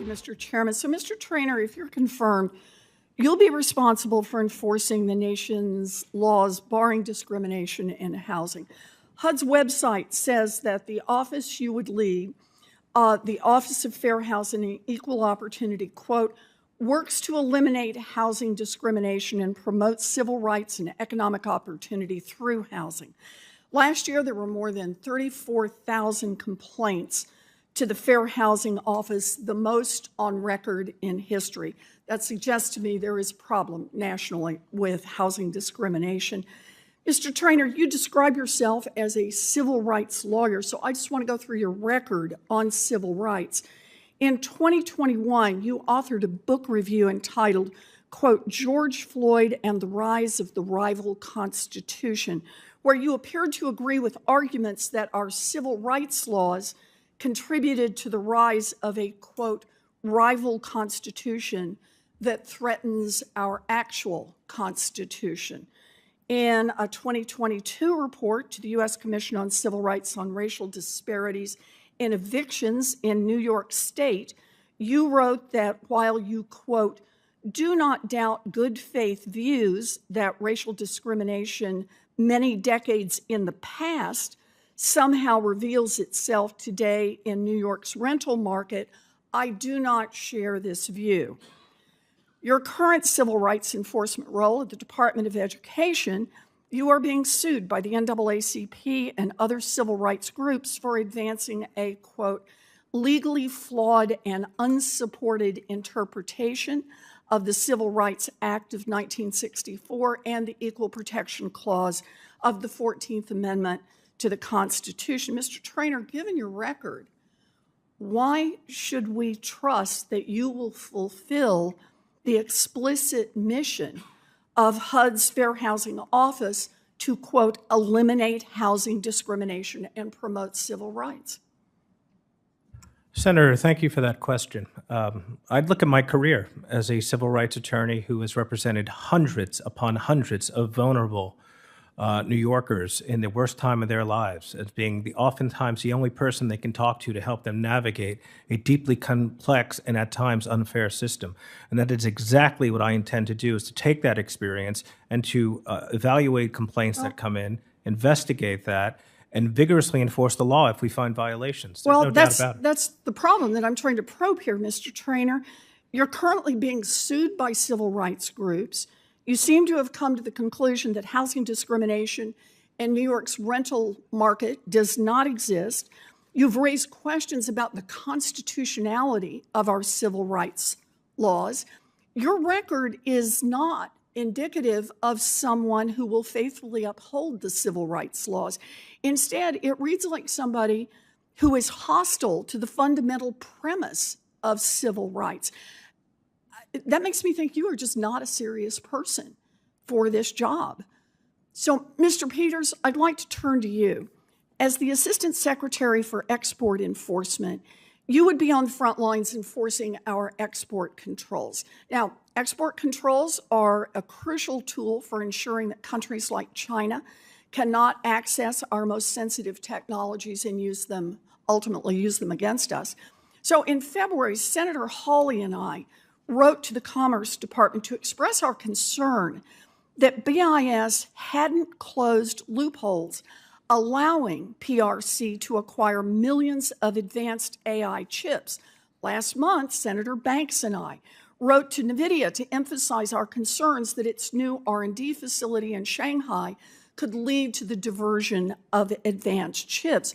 Mr. Chairman. So, Mr. Traynor, if you're confirmed, you'll be responsible for enforcing the nation's laws barring discrimination in housing. HUD's website says that the office you would lead, the Office of Fair Housing and Equal Opportunity, quote, works to eliminate housing discrimination and promote civil rights and economic opportunity through housing. Last year, there were more than 34,000 complaints to the Fair Housing Office, the most on record in history. That suggests to me there is a problem nationally with housing discrimination. Mr. Traynor, you describe yourself as a civil rights lawyer, so I just want to go through your record on civil rights. In 2021, you authored a book review entitled, quote, George Floyd and the Rise of the Rival Constitution, where you appeared to agree with arguments that our civil rights laws contributed to the rise of a, quote, rival constitution that threatens our actual Constitution. In a 2022 report to the U.S. Commission on Civil Rights on Racial Disparities in Evictions in New York State, you wrote that while you, quote, do not doubt good faith views that racial discrimination many decades in the past somehow reveals itself today in New York's rental market, I do not share this view. Your current civil rights enforcement role at the Department of Education, you are being sued by the NAACP and other civil rights groups for advancing a, quote, legally flawed and unsupported interpretation of the Civil Rights Act of 1964 and the Equal Protection Clause of the 14th Amendment to the Constitution. Mr. Traynor, given your record, why should we trust that you will fulfill the explicit mission of HUD's Fair Housing Office to, quote, eliminate housing discrimination and promote civil rights? Senator, thank you for that question. I'd look at my career as a civil rights attorney who has represented hundreds upon hundreds of vulnerable New Yorkers in the worst time of their lives as being oftentimes the only person they can talk to help them navigate a deeply complex and at times unfair system. And that is exactly what I intend to do, is to take that experience and to evaluate complaints that come in, investigate that, and vigorously enforce the law if we find violations. There's no doubt about it. That's the problem that I'm trying to probe here, Mr. Traynor. You're currently being sued by civil rights groups. You seem to have come to the conclusion that housing discrimination in New York's rental market does not exist. You've raised questions about the constitutionality of our civil rights laws. Your record is not indicative of someone who will faithfully uphold the civil rights laws. Instead, it reads like somebody who is hostile to the fundamental premise of civil rights. That makes me think you are just not a serious person for this job. So, Mr. Peters, I'd like to turn to you. As the Assistant Secretary for Export Enforcement, you would be on the front lines enforcing our export controls. Now, export controls are a crucial tool for ensuring that countries like China cannot access our most sensitive technologies and ultimately use them against us. So in February, Senator Hawley and I wrote to the Commerce Department to express our concern that BIS hadn't closed loopholes allowing PRC to acquire millions of advanced AI chips. Last month, Senator Banks and I wrote to NVIDIA to emphasize our concerns that its new R&D facility in Shanghai could lead to the diversion of advanced chips.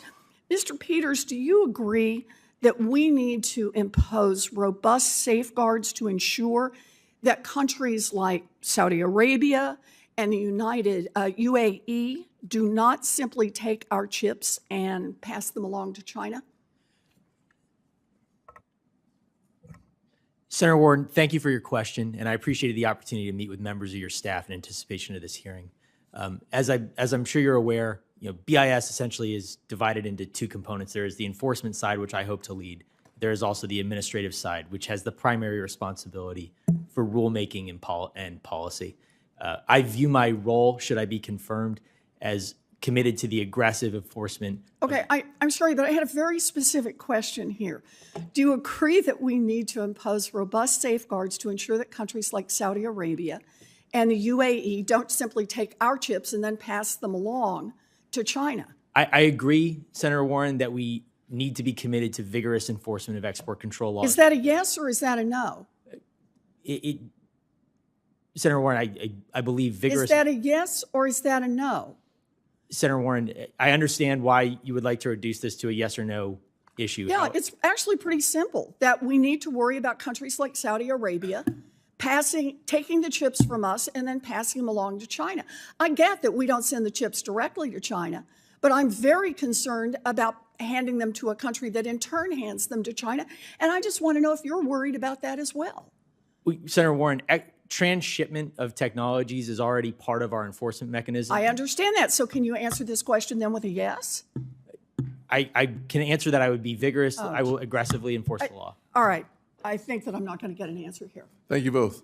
Mr. Peters, do you agree that we need to impose robust safeguards to ensure that countries like Saudi Arabia and the UAE do not simply take our chips and pass them along to China? Senator Warren, thank you for your question, and I appreciated the opportunity to meet with members of your staff in anticipation of this hearing. As I'm sure you're aware, BIS essentially is divided into two components. There is the enforcement side, which I hope to lead. There is also the administrative side, which has the primary responsibility for rulemaking and policy. I view my role, should I be confirmed, as committed to the aggressive enforcement. Okay, I'm sorry, but I had a very specific question here. Do you agree that we need to impose robust safeguards to ensure that countries like Saudi Arabia and the UAE don't simply take our chips and then pass them along to China? I agree, Senator Warren, that we need to be committed to vigorous enforcement of export control laws. Is that a yes or is that a no? Senator Warren, I believe vigorous. Is that a yes or is that a no? Senator Warren, I understand why you would like to reduce this to a yes or no issue. Yeah, it's actually pretty simple, that we need to worry about countries like Saudi Arabia taking the chips from us and then passing them along to China. I get that we don't send the chips directly to China, but I'm very concerned about handing them to a country that in turn hands them to China. And I just want to know if you're worried about that as well. Senator Warren, transshipment of technologies is already part of our enforcement mechanism. I understand that. So can you answer this question then with a yes? I can answer that I would be vigorous. I will aggressively enforce the law. All right. I think that I'm not going to get an answer here. Thank you both.